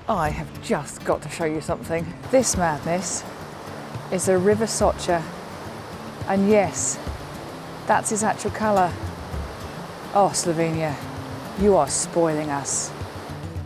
I have just got to show you something. This madness is the River Socha, and yes, that's its actual colour. Oh, Slovenia, you are spoiling us.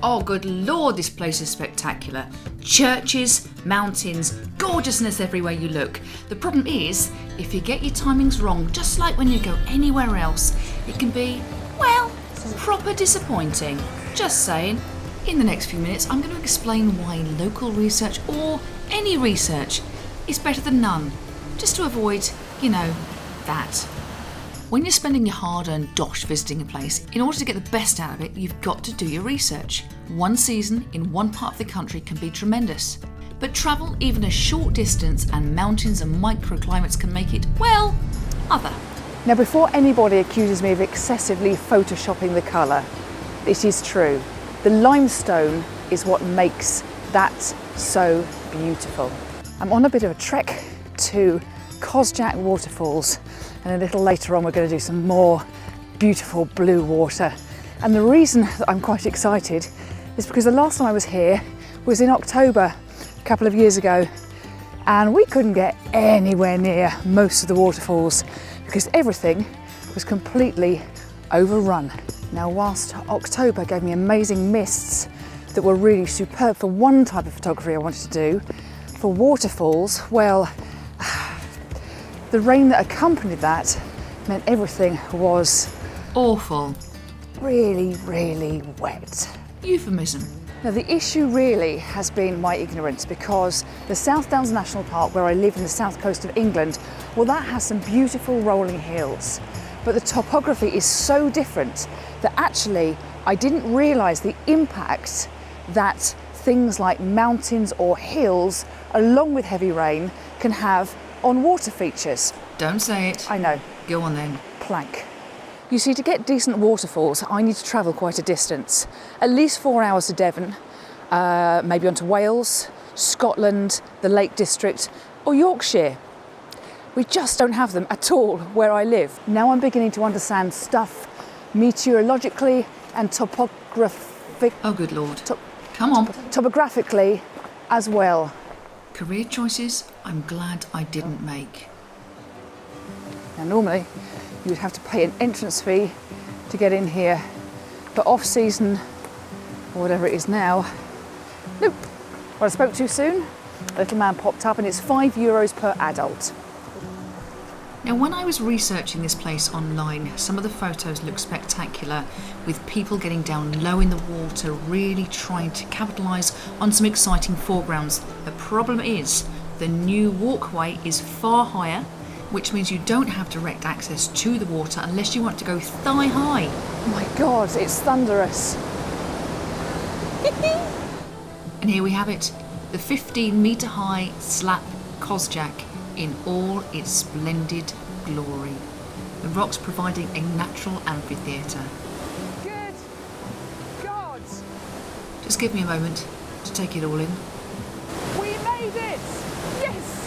Oh, good Lord, this place is spectacular. Churches, mountains, gorgeousness everywhere you look. The problem is, if you get your timings wrong, just like when you go anywhere else, it can be, well, proper disappointing. Just saying. In the next few minutes, I'm going to explain why local research, or any research, is better than none. Just to avoid, that. When you're spending your hard-earned dosh visiting a place, in order to get the best out of it, you've got to do your research. One season in one part of the country can be tremendous. But travel even a short distance and mountains and microclimates can make it, well, other. Now, before anybody accuses me of excessively photoshopping the colour, it is true. The limestone is what makes that so beautiful. I'm on a bit of a trek to Kozjak waterfalls, and a little later on we're going to do some more beautiful blue water. And the reason that I'm quite excited is because the last time I was here was in October a couple of years ago, and we couldn't get anywhere near most of the waterfalls because everything was completely overrun. Now, whilst October gave me amazing mists that were really superb for one type of photography I wanted to do, for waterfalls, well, the rain that accompanied that meant everything was awful. Really, really wet. Euphemism. Now, the issue really has been my ignorance, because the South Downs National Park, where I live in the south coast of England, well, that has some beautiful rolling hills, but the topography is so different that actually I didn't realise the impact that things like mountains or hills, along with heavy rain, can have on water features. Don't say it. I know. Go on then. Plank. You see, to get decent waterfalls, I need to travel quite a distance. At least 4 hours to Devon, maybe onto Wales, Scotland, the Lake District, or Yorkshire. We just don't have them at all where I live. Now I'm beginning to understand stuff meteorologically and Oh, good Lord. Come on. Topographically as well. Career choices I'm glad I didn't make. Now, normally you would have to pay an entrance fee to get in here, but off season, or whatever it is now, nope. Well, I spoke too soon. A little man popped up, and it's €5 per adult. Now, when I was researching this place online, some of the photos look spectacular, with people getting down low in the water, really trying to capitalise on some exciting foregrounds. The problem is, the new walkway is far higher, which means you don't have direct access to the water unless you want to go thigh high. Oh my God, it's thunderous. And here we have it, the 15-metre high slap Kozjak in all its splendid glory. The rocks providing a natural amphitheatre. Good God! Just give me a moment to take it all in. We made it! Yes!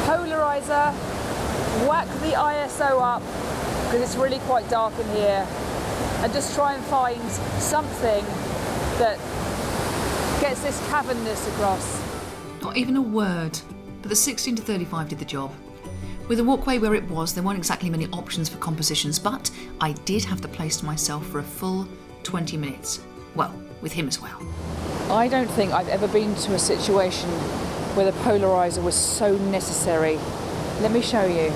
Polarizer, whack the ISO up, because it's really quite dark in here, and just try and find something that gets this cavernous across. Not even a word, but the 16 to 35 did the job. With the walkway where it was, there weren't exactly many options for compositions, but I did have the place to myself for a full 20 minutes. Well, with him as well. I don't think I've ever been to a situation where the polarizer was so necessary. Let me show you.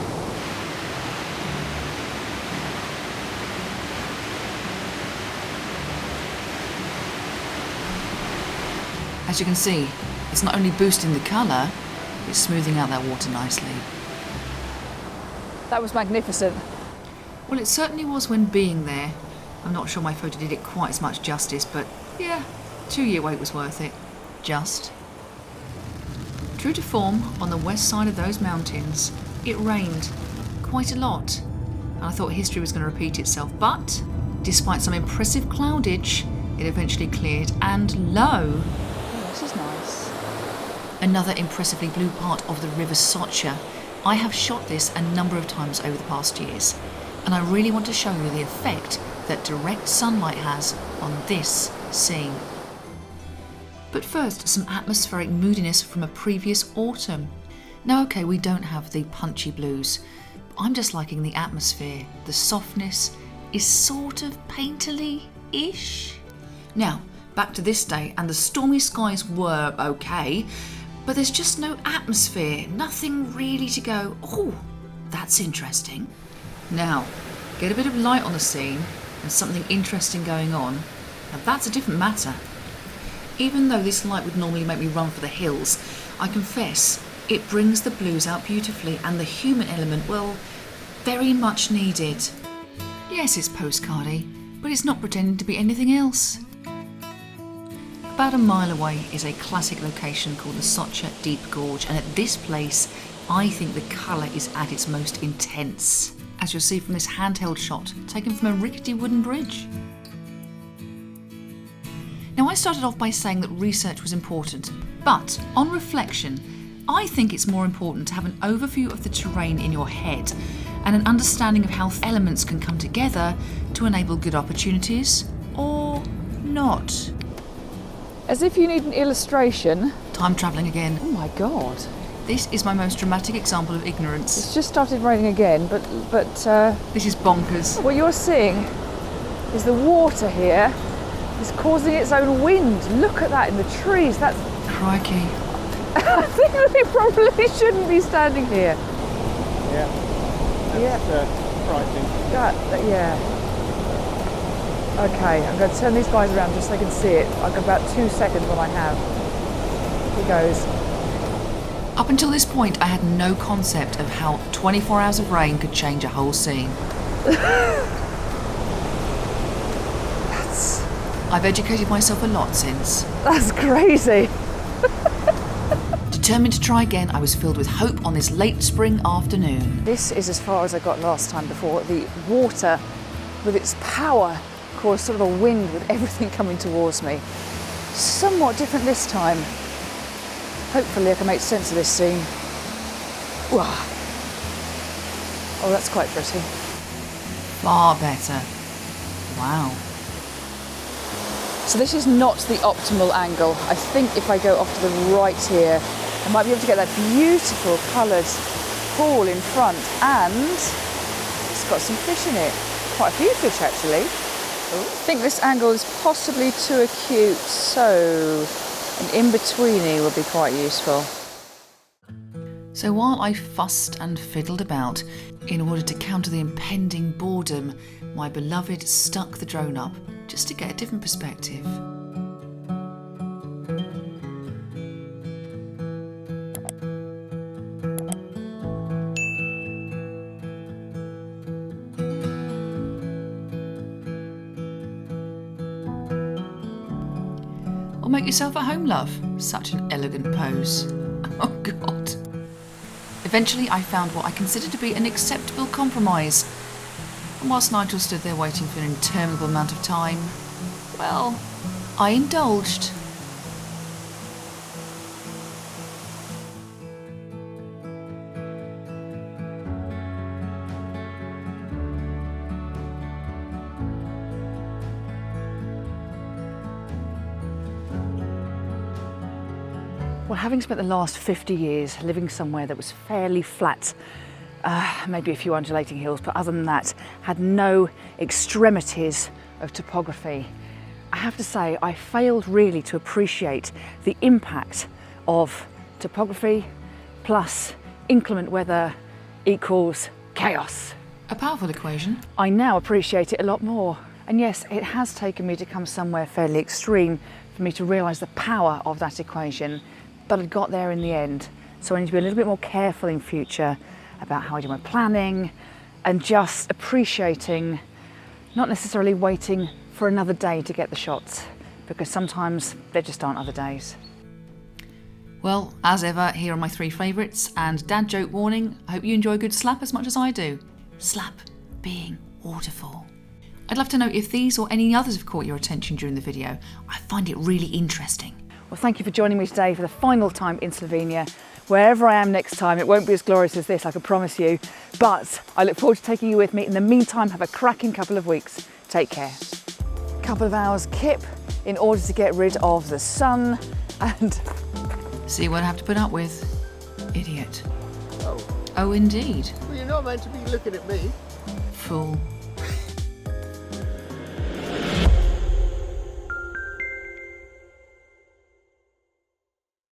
As you can see, it's not only boosting the colour, it's smoothing out that water nicely. That was magnificent. Well, it certainly was when being there. I'm not sure my photo did it quite as much justice, but yeah, 2-year wait was worth it. Just. True to form, on the west side of those mountains, it rained quite a lot. And I thought history was going to repeat itself, but despite some impressive cloudage, it eventually cleared, and lo! Oh, this is nice. Another impressively blue part of the River Socha. I have shot this a number of times over the past years, and I really want to show you the effect that direct sunlight has on this scene. But first, some atmospheric moodiness from a previous autumn. Now, okay, we don't have the punchy blues. I'm just liking the atmosphere. The softness is sort of painterly-ish. Now, back to this day, and the stormy skies were okay, but there's just no atmosphere, nothing really to go, oh, that's interesting. Now, get a bit of light on the scene and something interesting going on. Now that's a different matter. Even though this light would normally make me run for the hills, I confess it brings the blues out beautifully and the human element, well, very much needed. Yes, it's postcardy, but it's not pretending to be anything else. About a mile away is a classic location called the Kozjak Deep Gorge, and at this place I think the colour is at its most intense, as you'll see from this handheld shot taken from a rickety wooden bridge. Now, I started off by saying that research was important, but on reflection, I think it's more important to have an overview of the terrain in your head and an understanding of how elements can come together to enable good opportunities, or not. As if you need an illustration. Time travelling again. Oh my God. This is my most dramatic example of ignorance. It's just started raining again, but This is bonkers. what you're seeing is the water here is causing its own wind. Look at that in the trees. That's. Crikey. I think we probably shouldn't be standing here. Yeah. That's frightening. Yeah. Okay, I'm going to turn these guys around just so they can see it. I've got about 2 seconds when I have. Here goes. Up until this point, I had no concept of how 24 hours of rain could change a whole scene. I've educated myself a lot since. That's crazy. Determined to try again, I was filled with hope on this late spring afternoon. This is as far as I got last time before. The water, with its power, caused sort of a wind with everything coming towards me. Somewhat different this time. Hopefully I can make sense of this scene. Wow. Oh, that's quite pretty. Far better. Wow. So this is not the optimal angle. I think if I go off to the right here, I might be able to get that beautiful coloured pool in front, and it's got some fish in it. Quite a few fish actually. I think this angle is possibly too acute, so an in-betweenie would be quite useful. So while I fussed and fiddled about in order to counter the impending boredom, my beloved stuck the drone up just to get a different perspective. Or make yourself at home, love. Such an elegant pose. Oh God. Eventually I found what I considered to be an acceptable compromise. And whilst Nigel stood there waiting for an interminable amount of time, well, I indulged. Well, having spent the last 50 years living somewhere that was fairly flat, maybe a few undulating hills, but other than that, had no extremities of topography, I have to say I failed really to appreciate the impact of topography plus inclement weather equals chaos. A powerful equation. I now appreciate it a lot more. And yes, it has taken me to come somewhere fairly extreme for me to realise the power of that equation, but I got there in the end. So I need to be a little bit more careful in future about how I do my planning and just appreciating, not necessarily waiting for another day to get the shots, because sometimes there just aren't other days. Well, as ever, here are my 3 favourites, and dad joke warning, I hope you enjoy a good slap as much as I do. Slap being waterfall. I'd love to know if these or any others have caught your attention during the video. I find it really interesting. Well, thank you for joining me today for the final time in Slovenia. Wherever I am next time, it won't be as glorious as this, I can promise you, but I look forward to taking you with me. In the meantime, have a cracking couple of weeks. Take care. couple of hours kip in order to get rid of the sun and... See what I have to put up with? Idiot. Oh, Oh, indeed. well, you're not meant to be looking at me. Fool.